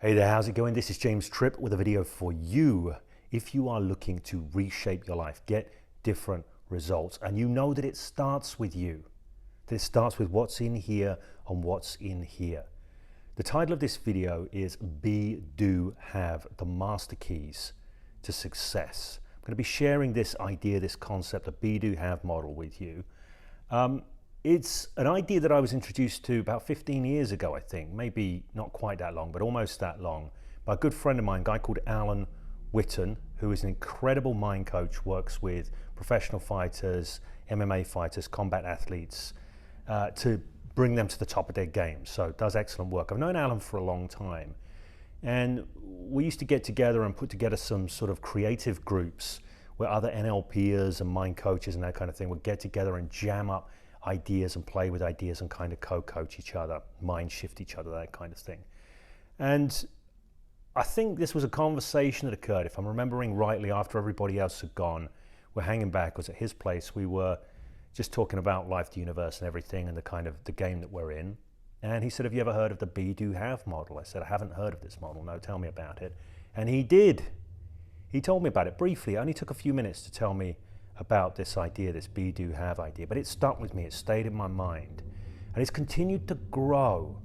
Hey there, how's it going? This is James Tripp with a video for you. If you are looking to reshape your life, get different results, and you know that it starts with you, that it starts with what's in here and what's in here. The title of this video is Be, Do, Have, the Master Keys to Success. I'm going to be sharing this idea, this concept, the Be, Do, Have model with you. It's an idea that I was introduced to about 15 years ago, I think, maybe not quite that long, but almost that long, by a good friend of mine, a guy called Alan Whitton, who is an incredible mind coach, works with professional fighters, MMA fighters, combat athletes, to bring them to the top of their game. So does excellent work. I've known Alan for a long time, and we used to get together and put together some sort of creative groups where other NLPers and mind coaches and that kind of thing would get together and jam up ideas and play with ideas and kind of co-coach each other, mind shift each other, that kind of thing. And I think this was a conversation that occurred, if I'm remembering rightly, after everybody else had gone. We're hanging back, it was at his place. We were just talking about life, the universe and everything and the kind of the game that we're in. And he said, have you ever heard of the Be, Do, Have model? I said, I haven't heard of this model. No, tell me about it. And he did. He told me about it briefly. It only took a few minutes to tell me about this idea, this Be, Do, Have idea, but it stuck with me, it stayed in my mind, and it's continued to grow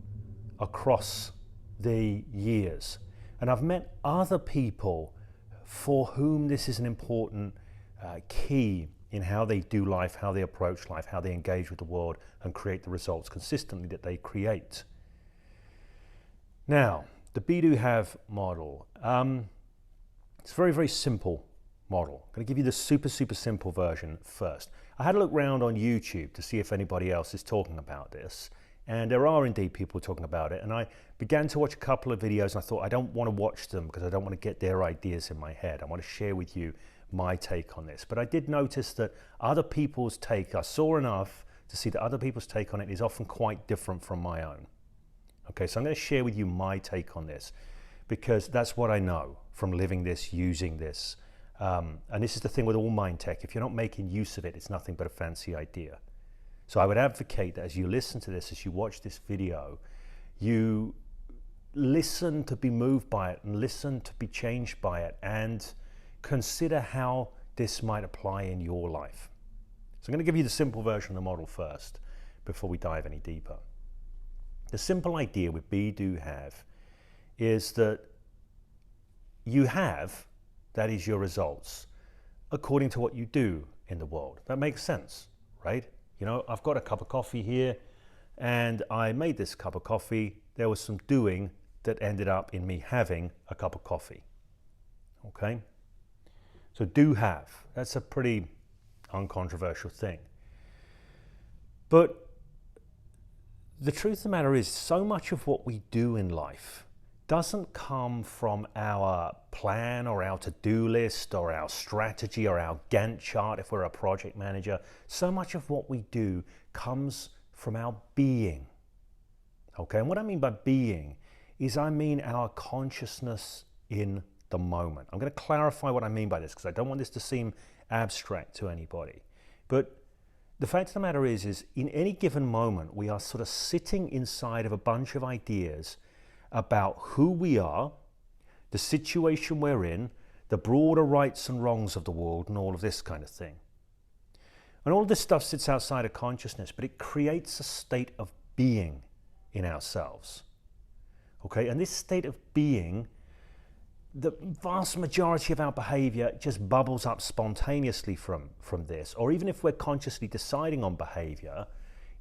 across the years. And I've met other people for whom this is an important key in how they do life, how they approach life, how they engage with the world and create the results consistently that they create. Now, the Be, Do, Have model, it's very, very simple model. I'm going to give you the super simple version first. I had a look around on YouTube to see if anybody else is talking about this, and there are indeed people talking about it, and I began to watch a couple of videos and I thought I don't want to watch them because I don't want to get their ideas in my head. I want to share with you my take on this. But I did notice that other people's take, I saw enough to see that other people's take on it is often quite different from my own. Okay, so I'm going to share with you my take on this because that's what I know from living this, using this. And this is the thing with all mind tech. If you're not making use of it, it's nothing but a fancy idea. So I would advocate that as you listen to this, as you watch this video, you listen to be moved by it and listen to be changed by it and consider how this might apply in your life. So I'm going to give you the simple version of the model first before we dive any deeper. The simple idea with Be, Do, Have is that you have, that is your results, according to what you do in the world. That makes sense, right? You know, I've got a cup of coffee here and I made this cup of coffee. There was some doing that ended up in me having a cup of coffee. Okay? So do have, that's a pretty uncontroversial thing. But the truth of the matter is, so much of what we do in life doesn't come from our plan or our to-do list or our strategy or our Gantt chart if we're a project manager. So much of what we do comes from our being. Okay, and what I mean by being is I mean our consciousness in the moment. I'm going to clarify what I mean by this because I don't want this to seem abstract to anybody. But the fact of the matter is in any given moment, we are sort of sitting inside of a bunch of ideas about who we are, the situation we're in, the broader rights and wrongs of the world, and all of this kind of thing. And all of this stuff sits outside of consciousness, but it creates a state of being in ourselves. Okay, and this state of being, the vast majority of our behavior just bubbles up spontaneously from this, or even if we're consciously deciding on behavior,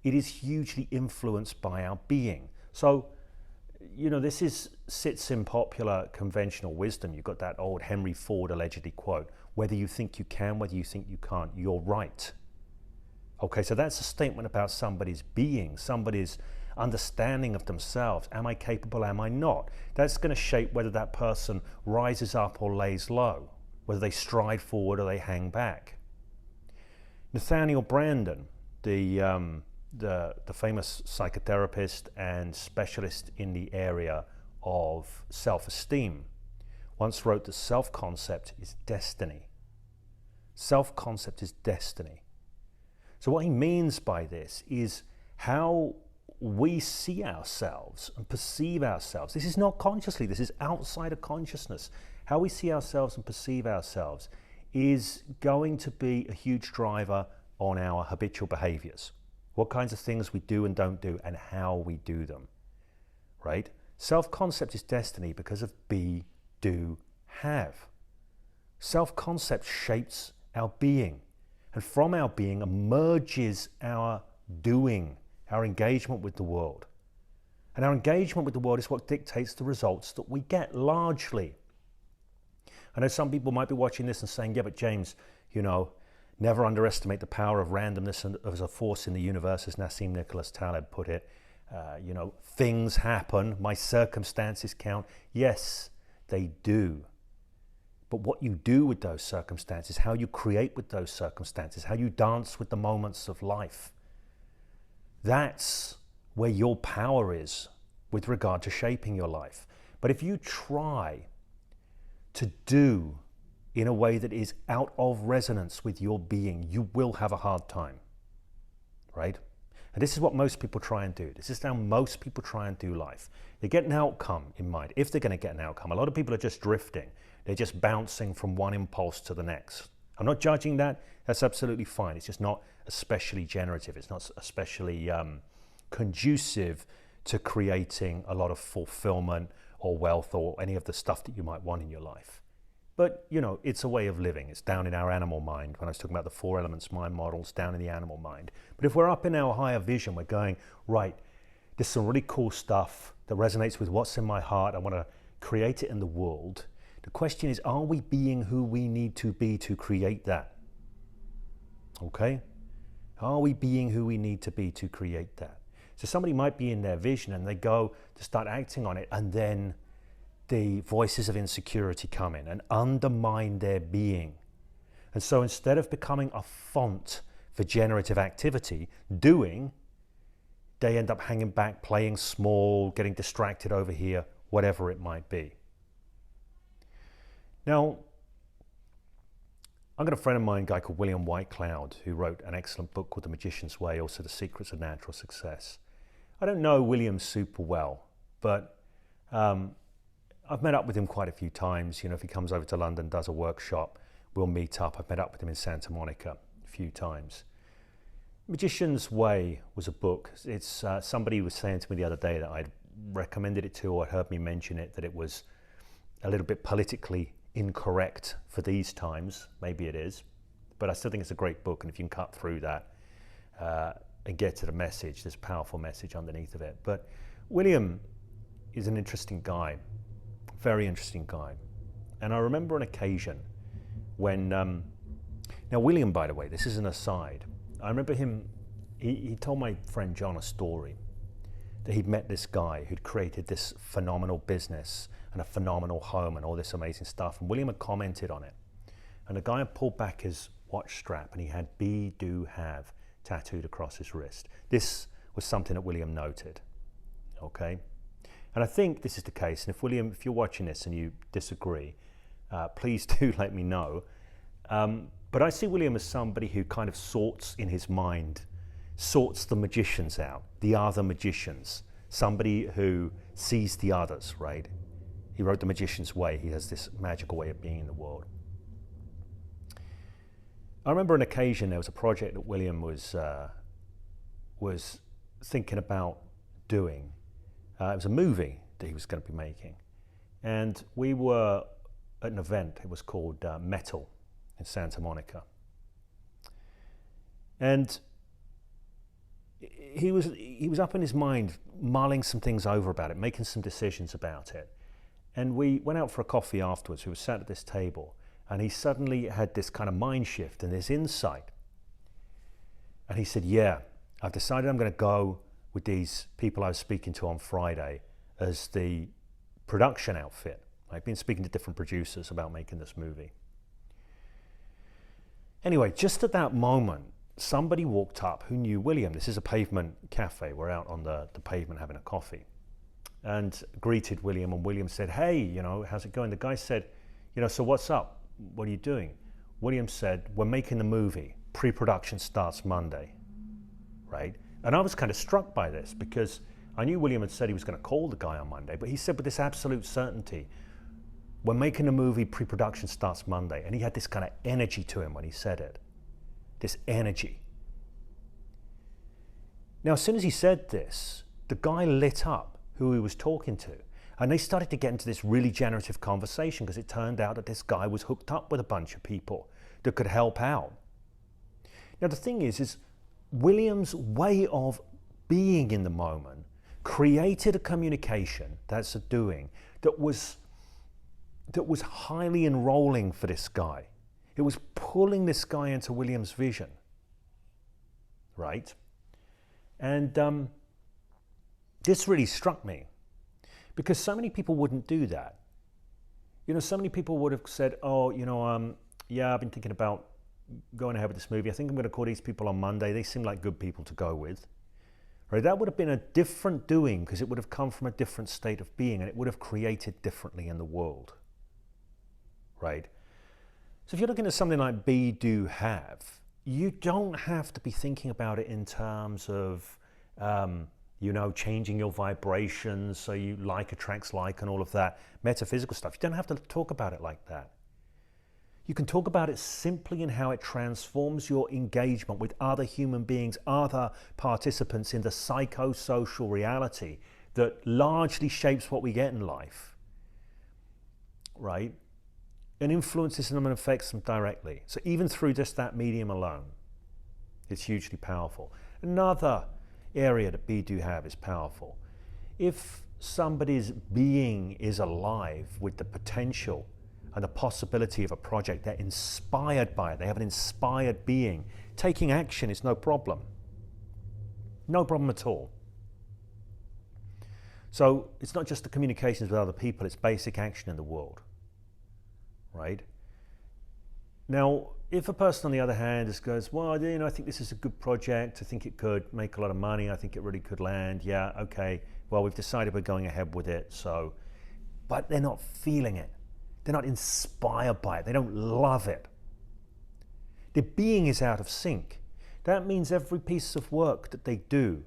it is hugely influenced by our being. So, you know, this sits in popular conventional wisdom. You've got that old Henry Ford allegedly quote, whether you think you can, whether you think you can't, you're right. Okay, so that's a statement about somebody's being, somebody's understanding of themselves. Am I capable, am I not? That's going to shape whether that person rises up or lays low, whether they stride forward or they hang back. Nathaniel Branden, the famous psychotherapist and specialist in the area of self-esteem, once wrote that self-concept is destiny. Self-concept is destiny. So what he means by this is how we see ourselves and perceive ourselves. This is not consciously, this is outside of consciousness. How we see ourselves and perceive ourselves is going to be a huge driver on our habitual behaviors. What kinds of things we do and don't do and how we do them, right? Self-concept is destiny because of be, do, have. Self-concept shapes our being, and from our being emerges our doing, our engagement with the world. And our engagement with the world is what dictates the results that we get, largely. I know some people might be watching this and saying, yeah, but James, you know, never underestimate the power of randomness as a force in the universe, as Nassim Nicholas Taleb put it. You know, things happen, my circumstances count. Yes, they do. But what you do with those circumstances, how you create with those circumstances, how you dance with the moments of life, that's where your power is with regard to shaping your life. But if you try to do in a way that is out of resonance with your being, you will have a hard time, right? And this is what most people try and do. This is how most people try and do life. They get an outcome in mind, if they're going to get an outcome. A lot of people are just drifting. They're just bouncing from one impulse to the next. I'm not judging that. That's absolutely fine. It's just not especially generative. It's not especially conducive to creating a lot of fulfillment or wealth or any of the stuff that you might want in your life. But, you know, it's a way of living. It's down in our animal mind. When I was talking about the 4 elements mind models, down in the animal mind. But if we're up in our higher vision, we're going, right, this is some really cool stuff that resonates with what's in my heart. I want to create it in the world. The question is, are we being who we need to be to create that? Okay? Are we being who we need to be to create that? So somebody might be in their vision and they go to start acting on it, and then the voices of insecurity come in and undermine their being. And so instead of becoming a font for generative activity, doing, they end up hanging back, playing small, getting distracted over here, whatever it might be. Now, I've got a friend of mine, a guy called William Whitecloud, who wrote an excellent book called The Magician's Way, also The Secrets of Natural Success. I don't know William super well, but I've met up with him quite a few times. You know, if he comes over to London, does a workshop, we'll meet up. I've met up with him in Santa Monica a few times. Magician's Way was a book. It's somebody was saying to me the other day that I'd recommended it to, or heard me mention it, that it was a little bit politically incorrect for these times. Maybe it is, but I still think it's a great book, and if you can cut through that and get to the message, there's a powerful message underneath of it. But William is an interesting guy, very interesting guy. And I remember an occasion when, now William, by the way, this is an aside, I remember him, he told my friend John a story that he'd met this guy who'd created this phenomenal business and a phenomenal home and all this amazing stuff. And William had commented on it. And the guy had pulled back his watch strap and he had be, do, have tattooed across his wrist. This was something that William noted, okay? And I think this is the case. And if William, if you're watching this and you disagree, please do let me know. But I see William as somebody who kind of sorts in his mind, sorts the magicians out, the other magicians, somebody who sees the others, right? He wrote The Magician's Way. He has this magical way of being in the world. I remember an occasion there was a project that William was thinking about doing. It was a movie that he was going to be making. And we were at an event, it was called Metal in Santa Monica. And he was up in his mind, mulling some things over about it, making some decisions about it. And we went out for a coffee afterwards. We were sat at this table, and he suddenly had this kind of mind shift and this insight. And he said, yeah, I've decided I'm going to go with these people I was speaking to on Friday as the production outfit. I've been speaking to different producers about making this movie. Anyway, just at that moment, somebody walked up who knew William. This is a pavement cafe. We're out on the pavement having a coffee. And greeted William, and William said, hey, you know, how's it going? The guy said, you know, so what's up? What are you doing? William said, we're making the movie. Pre-production starts Monday, right? And I was kind of struck by this because I knew William had said he was going to call the guy on Monday, but he said with this absolute certainty, we're making a movie, pre-production starts Monday. And he had this kind of energy to him when he said it. This energy. Now, as soon as he said this, the guy lit up who he was talking to. And they started to get into this really generative conversation because it turned out that this guy was hooked up with a bunch of people that could help out. Now, the thing is William's way of being in the moment created a communication, that's a doing, that was highly enrolling for this guy. It was pulling this guy into William's vision, right? And this really struck me because so many people wouldn't do that. You know, so many people would have said, oh, you know, yeah, I've been thinking about going ahead with this movie. I think I'm going to call these people on Monday. They seem like good people to go with. Right? That would have been a different doing because it would have come from a different state of being and it would have created differently in the world. Right? So if you're looking at something like Be, Do, Have, you don't have to be thinking about it in terms of, you know, changing your vibrations so you like attracts like and all of that metaphysical stuff. You don't have to talk about it like that. You can talk about it simply in how it transforms your engagement with other human beings, other participants in the psychosocial reality that largely shapes what we get in life, right? And influences them and affects them directly. So even through just that medium alone, it's hugely powerful. Another area that Be, Do, Have is powerful. If somebody's being is alive with the potential and the possibility of a project, they're inspired by it, they have an inspired being, taking action is no problem. No problem at all. So it's not just the communications with other people, it's basic action in the world, right? Now, if a person on the other hand just goes, well, you know, I think this is a good project, I think it could make a lot of money, I think it really could land, yeah, okay, well, we've decided we're going ahead with it, so, but they're not feeling it. They're not inspired by it. They don't love it. Their being is out of sync. That means every piece of work that they do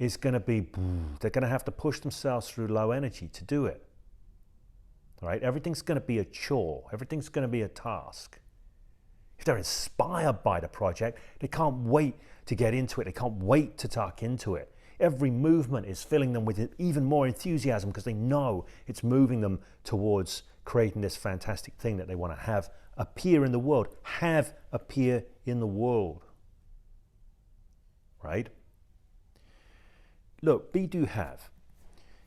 is going to be, they're going to have to push themselves through low energy to do it. Right? Everything's going to be a chore. Everything's going to be a task. If they're inspired by the project, they can't wait to get into it. They can't wait to tuck into it. Every movement is filling them with even more enthusiasm because they know it's moving them towards creating this fantastic thing that they want to have appear in the world, have appear in the world, right? Look, Be, Do, Have.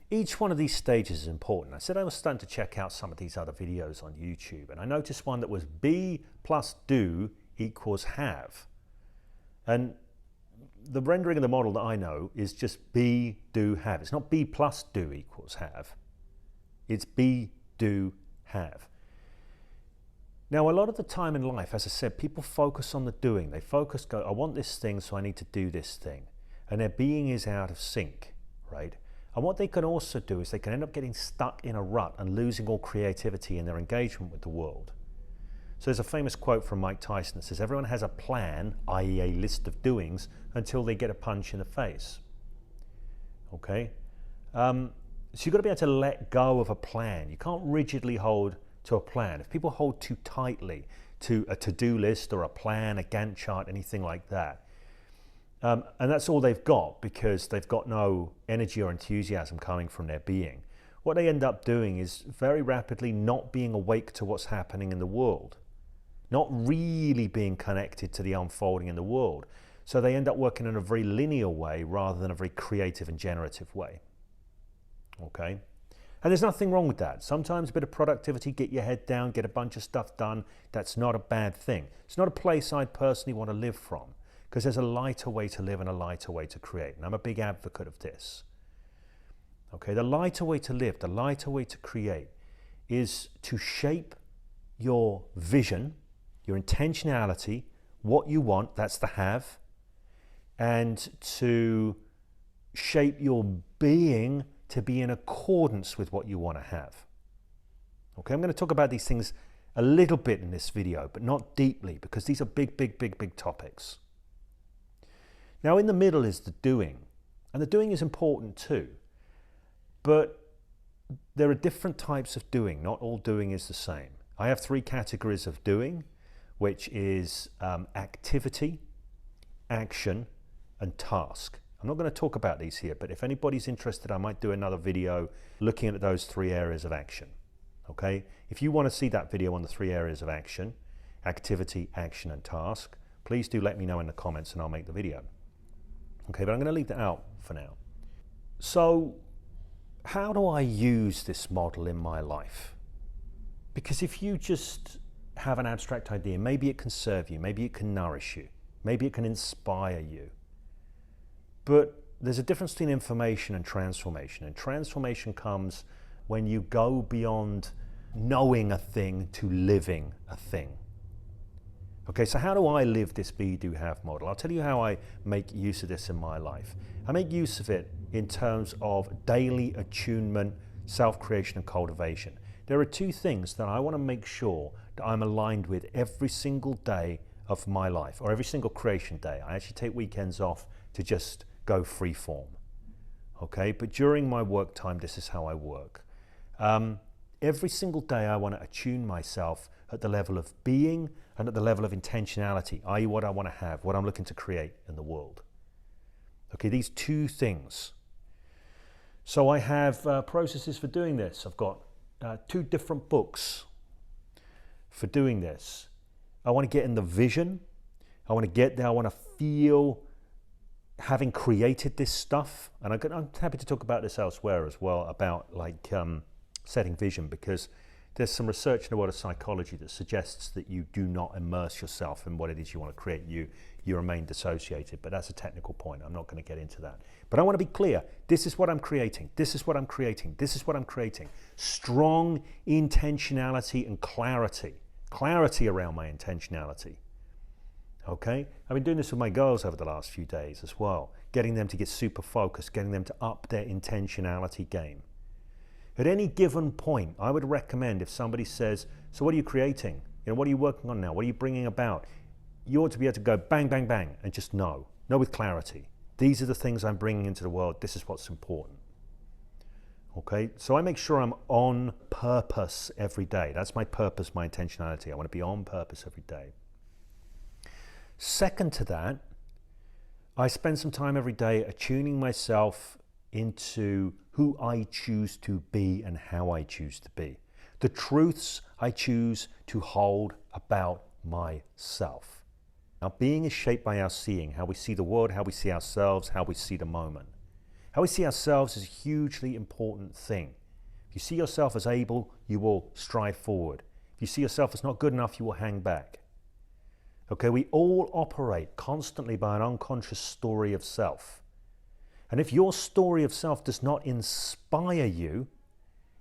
Each one of these stages is important. I said I was starting to check out some of these other videos on YouTube, and I noticed one that was Be plus Do equals Have. And the rendering of the model that I know is just Be, Do, Have. It's not Be plus Do equals Have. It's Be, Do, Have. Now, a lot of the time in life, as I said, people focus on the doing. They focus, go, I want this thing, so I need to do this thing. And their being is out of sync, right? And what they can also do is they can end up getting stuck in a rut and losing all creativity in their engagement with the world. So there's a famous quote from Mike Tyson that says, everyone has a plan, i.e. a list of doings, until they get a punch in the face. Okay? So you've got to be able to let go of a plan. You can't rigidly hold to a plan. If people hold too tightly to a to-do list or a plan, a Gantt chart, anything like that, and that's all they've got because they've got no energy or enthusiasm coming from their being, what they end up doing is very rapidly not being awake to what's happening in the world, not really being connected to the unfolding in the world. So they end up working in a very linear way rather than a very creative and generative way. Okay? And there's nothing wrong with that. Sometimes a bit of productivity, get your head down, get a bunch of stuff done, that's not a bad thing. It's not a place I'd personally want to live from because there's a lighter way to live and a lighter way to create. And I'm a big advocate of this. Okay, the lighter way to live, the lighter way to create is to shape your vision, your intentionality, what you want, that's the have, and to shape your being to be in accordance with what you want to have. Okay, I'm going to talk about these things a little bit in this video, but not deeply, because these are big, big, big, big topics. Now in the middle is the doing, and the doing is important too, but there are different types of doing. Not all doing is the same. I have 3 categories of doing, which is activity, action, and task. I'm not going to talk about these here, but if anybody's interested, I might do another video looking at those 3 areas of action. Okay? If you want to see that video on the 3 areas of action, activity, action, and task, please do let me know in the comments and I'll make the video. Okay, but I'm going to leave that out for now. So, how do I use this model in my life? Because if you just have an abstract idea, maybe it can serve you, maybe it can nourish you, maybe it can inspire you. But there's a difference between information and transformation. And transformation comes when you go beyond knowing a thing to living a thing. Okay, so how do I live this be, do, have model? I'll tell you how I make use of this in my life. I make use of it in terms of daily attunement, self-creation, and cultivation. There are 2 things that I want to make sure that I'm aligned with every single day of my life, or every single creation day. I actually take weekends off to just go free form. Okay, but during my work time, this is how I work. Every single day I want to attune myself at the level of being and at the level of intentionality, i.e. what I want to have, what I'm looking to create in the world. Okay, these 2 things. So I have processes for doing this. I've got 2 different books for doing this. I want to get in the vision. I want to get there. I want to feel having created this stuff. And I'm happy to talk about this elsewhere as well, about like setting vision, because there's some research in the world of psychology that suggests that you do not immerse yourself in what it is you want to create. You remain dissociated, but that's a technical point. I'm not going to get into that. But I want to be clear. This is what I'm creating. This is what I'm creating. This is what I'm creating. Strong intentionality and clarity. Clarity around my intentionality. Okay? I've been doing this with my girls over the last few days as well. Getting them to get super focused, getting them to up their intentionality game. At any given point, I would recommend if somebody says, so what are you creating? What are you working on now? What are you bringing about? You ought to be able to go bang, bang, bang, and just know with clarity. These are the things I'm bringing into the world. This is what's important. Okay, so I make sure I'm on purpose every day. That's my purpose, my intentionality. I want to be on purpose every day. Second to that, I spend some time every day attuning myself into who I choose to be and how I choose to be. The truths I choose to hold about myself. Now, being is shaped by our seeing, how we see the world, how we see ourselves, how we see the moment. How we see ourselves is a hugely important thing. If you see yourself as able, you will strive forward. If you see yourself as not good enough, you will hang back. Okay, we all operate constantly by an unconscious story of self. And if your story of self does not inspire you,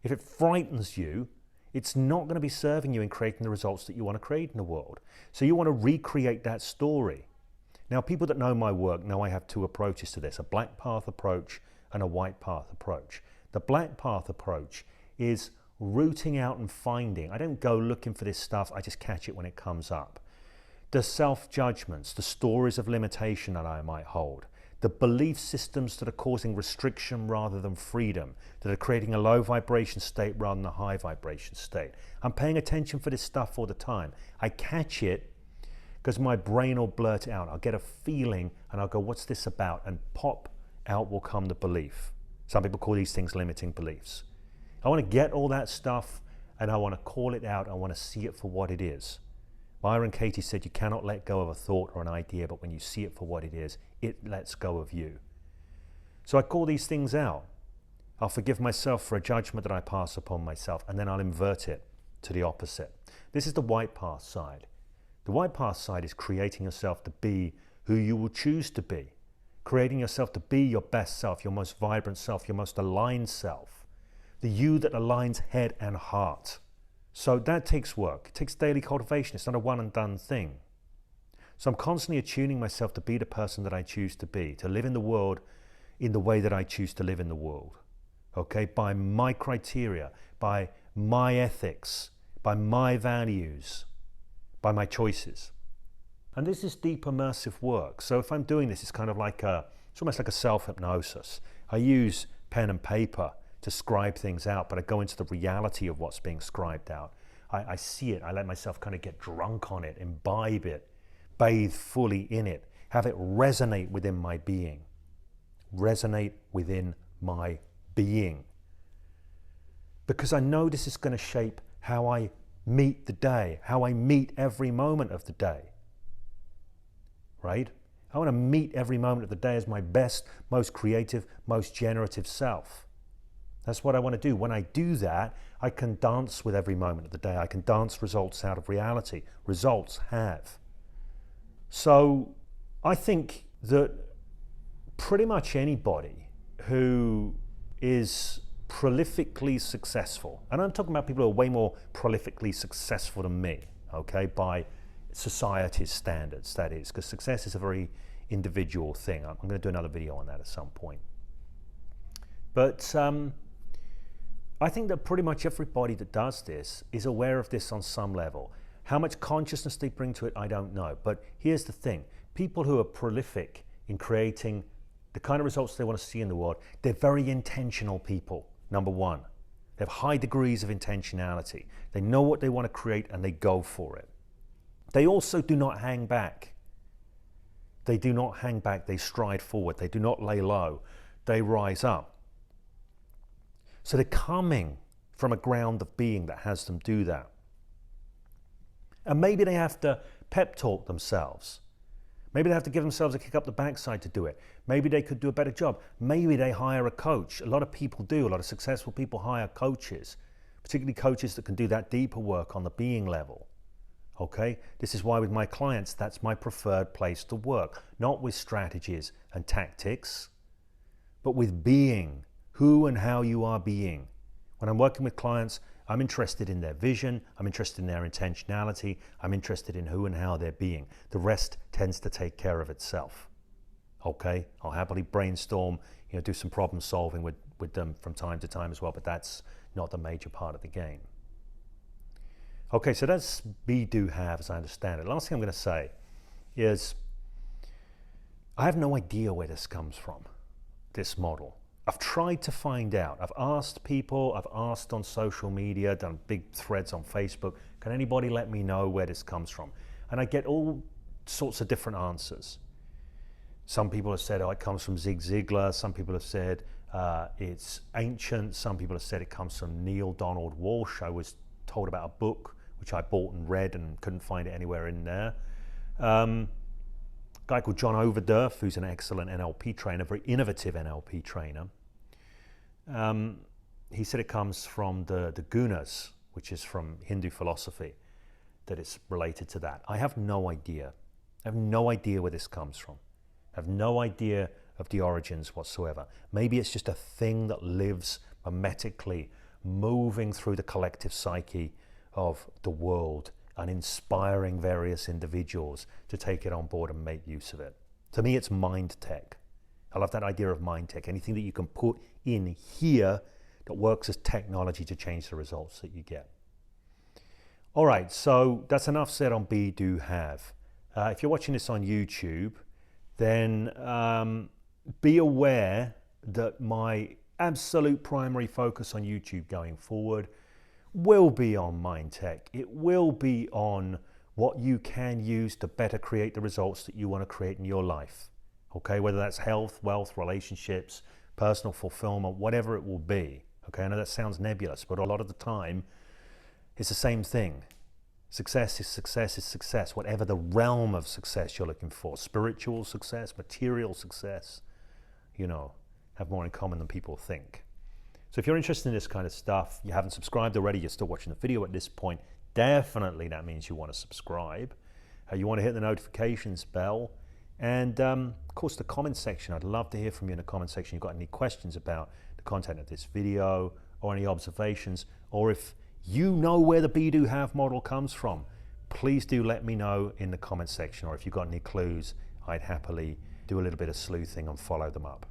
if it frightens you, it's not going to be serving you in creating the results that you want to create in the world. So you want to recreate that story. Now, people that know my work know I have 2 approaches to this, a black path approach and a white path approach. The black path approach is rooting out and finding. I don't go looking for this stuff, I just catch it when it comes up. The self-judgments, the stories of limitation that I might hold, the belief systems that are causing restriction rather than freedom, that are creating a low vibration state rather than a high vibration state. I'm paying attention for this stuff all the time. I catch it because my brain will blurt it out. I'll get a feeling and I'll go, what's this about? And pop out will come the belief. Some people call these things limiting beliefs. I want to get all that stuff and I want to call it out. I want to see it for what it is. Byron Katie said you cannot let go of a thought or an idea, but when you see it for what it is, it lets go of you. So I call these things out. I'll forgive myself for a judgment that I pass upon myself, and then I'll invert it to the opposite. This is the white path side. The white path side is creating yourself to be who you will choose to be. Creating yourself to be your best self, your most vibrant self, your most aligned self. The you that aligns head and heart. So that takes work. It takes daily cultivation. It's not a one and done thing. So I'm constantly attuning myself to be the person that I choose to be, to live in the world in the way that I choose to live in the world. Okay, by my criteria, by my ethics, by my values, by my choices. And this is deep immersive work. So if I'm doing this, it's kind of like it's almost like a self-hypnosis. I use pen and paper to scribe things out, but I go into the reality of what's being scribed out. I see it, I let myself kind of get drunk on it, imbibe it, bathe fully in it, have it resonate within my being. Resonate within my being. Because I know this is going to shape how I meet the day, how I meet every moment of the day. Right? I want to meet every moment of the day as my best, most creative, most generative self. That's what I want to do. When I do that, I can dance with every moment of the day. I can dance results out of reality. Results have. So I think that pretty much anybody who is prolifically successful, and I'm talking about people who are way more prolifically successful than me, okay, by society's standards, that is, because success is a very individual thing. I'm going to do another video on that at some point. But I think that pretty much everybody that does this is aware of this on some level. How much consciousness they bring to it, I don't know. But here's the thing. People who are prolific in creating the kind of results they want to see in the world, they're very intentional people, number one. They have high degrees of intentionality. They know what they want to create and they go for it. They also do not hang back. They do not hang back. They stride forward. They do not lay low. They rise up. So they're coming from a ground of being that has them do that. And maybe they have to pep talk themselves. Maybe they have to give themselves a kick up the backside to do it. Maybe they could do a better job. Maybe they hire a coach. A lot of people do. A lot of successful people hire coaches, particularly coaches that can do that deeper work on the being level. Okay? This is why with my clients, that's my preferred place to work. Not with strategies and tactics, but with being. Who and how you are being. When I'm working with clients, I'm interested in their vision, I'm interested in their intentionality, I'm interested in who and how they're being. The rest tends to take care of itself. Okay? I'll happily brainstorm, do some problem solving with them from time to time as well, but that's not the major part of the game. Okay, so that's be, do, have as I understand it. Last thing I'm going to say is I have no idea where this comes from, this model. I've tried to find out. I've asked people, I've asked on social media, done big threads on Facebook, can anybody let me know where this comes from? And I get all sorts of different answers. Some people have said, it comes from Zig Ziglar. Some people have said it's ancient. Some people have said it comes from Neil Donald Walsh. I was told about a book which I bought and read and couldn't find it anywhere in there. A guy called John Overdurf, who's an excellent NLP trainer, very innovative NLP trainer. He said it comes from the gunas, which is from Hindu philosophy, that it's related to that. I have no idea. I have no idea where this comes from. I have no idea of the origins whatsoever. Maybe it's just a thing that lives mimetically, moving through the collective psyche of the world and inspiring various individuals to take it on board and make use of it. To me, it's mind tech. I love that idea of mind tech. Anything that you can put in here that works as technology to change the results that you get. All right, so that's enough said on be, do, have. If you're watching this on YouTube, then be aware that my absolute primary focus on YouTube going forward will be on mind tech. It will be on what you can use to better create the results that you want to create in your life. Okay, whether that's health, wealth, relationships, personal fulfillment, whatever it will be. Okay, I know that sounds nebulous, but a lot of the time it's the same thing. Success is success is success, whatever the realm of success you're looking for. Spiritual success, material success, have more in common than people think. So if you're interested in this kind of stuff, you haven't subscribed already, you're still watching the video at this point, definitely that means you want to subscribe. You want to hit the notifications bell. And of course, the comment section. I'd love to hear from you in the comment section. You've got any questions about the content of this video or any observations, or if you know where the be, do, have model comes from, please do let me know in the comment section, or if you've got any clues, I'd happily do a little bit of sleuthing and follow them up.